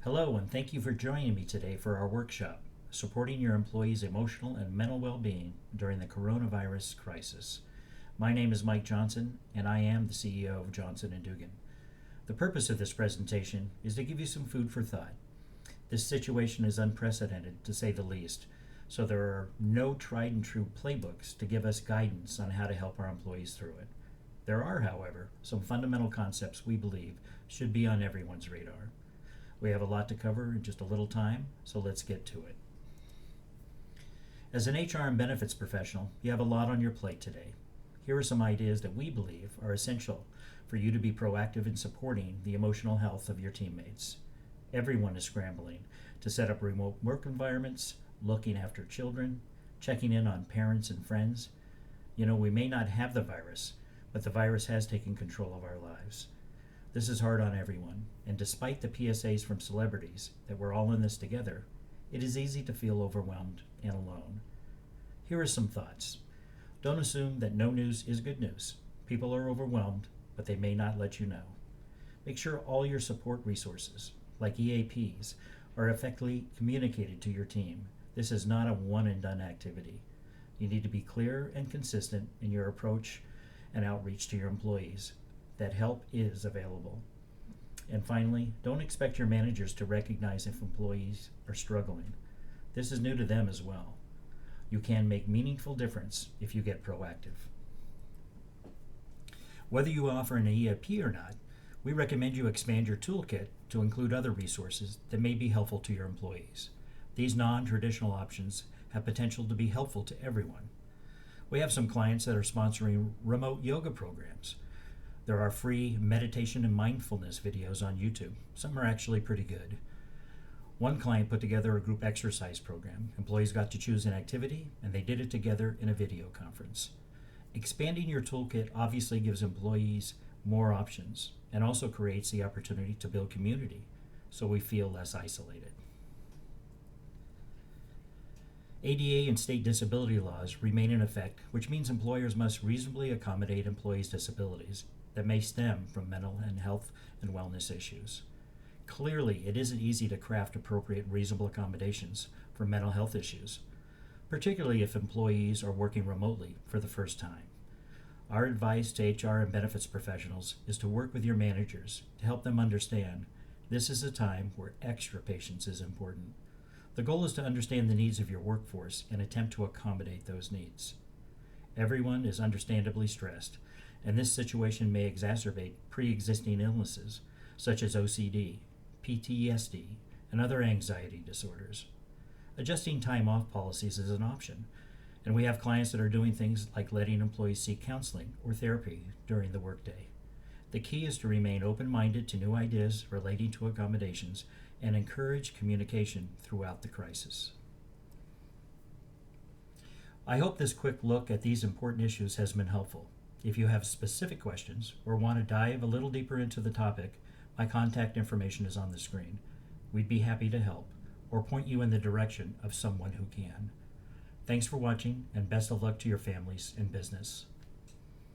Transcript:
Hello, and thank you for joining me today for our workshop, Supporting Your Employees' Emotional and Mental Well-Being During the Coronavirus Crisis. My name is Mike Johnson, and I am the CEO of Johnson Dugan. The purpose of this presentation is to give you some food for thought. This situation is unprecedented, to say the least, so there are no tried and true playbooks to give us guidance on how to help our employees through it. There are, however, some fundamental concepts we believe should be on everyone's radar. We have a lot to cover in just a little time, so let's get to it. As an HR and benefits professional, you have a lot on your plate today. Here are some ideas that we believe are essential for you to be proactive in supporting the emotional health of your teammates. Everyone is scrambling to set up remote work environments, looking after children, checking in on parents and friends. We may not have the virus, but the virus has taken control of our lives. This is hard on everyone, and despite the PSAs from celebrities that we're all in this together, it is easy to feel overwhelmed and alone. Here are some thoughts. Don't assume that no news is good news. People are overwhelmed, but they may not let you know. Make sure all your support resources, like EAPs, are effectively communicated to your team. This is not a one-and-done activity. You need to be clear and consistent in your approach and outreach to your employees. That help is available. And finally, don't expect your managers to recognize if employees are struggling. This is new to them as well. You can make meaningful difference if you get proactive. Whether you offer an EAP or not, we recommend you expand your toolkit to include other resources that may be helpful to your employees. These non-traditional options have potential to be helpful to everyone. We have some clients that are sponsoring remote yoga programs. There are free meditation and mindfulness videos on YouTube. Some are actually pretty good. One client put together a group exercise program. Employees got to choose an activity, and they did it together in a video conference. Expanding your toolkit obviously gives employees more options and also creates the opportunity to build community so we feel less isolated. ADA and state disability laws remain in effect, which means employers must reasonably accommodate employees' disabilities that may stem from mental and health and wellness issues. Clearly, it isn't easy to craft appropriate reasonable accommodations for mental health issues, particularly if employees are working remotely for the first time. Our advice to HR and benefits professionals is to work with your managers to help them understand this is a time where extra patience is important. The goal is to understand the needs of your workforce and attempt to accommodate those needs. Everyone is understandably stressed, and this situation may exacerbate pre-existing illnesses such as OCD, PTSD, and other anxiety disorders. Adjusting time off policies is an option, and we have clients that are doing things like letting employees seek counseling or therapy during the workday. The key is to remain open-minded to new ideas relating to accommodations and encourage communication throughout the crisis. I hope this quick look at these important issues has been helpful. If you have specific questions or want to dive a little deeper into the topic, my contact information is on the screen. We'd be happy to help or point you in the direction of someone who can. Thanks for watching, and best of luck to your families and business.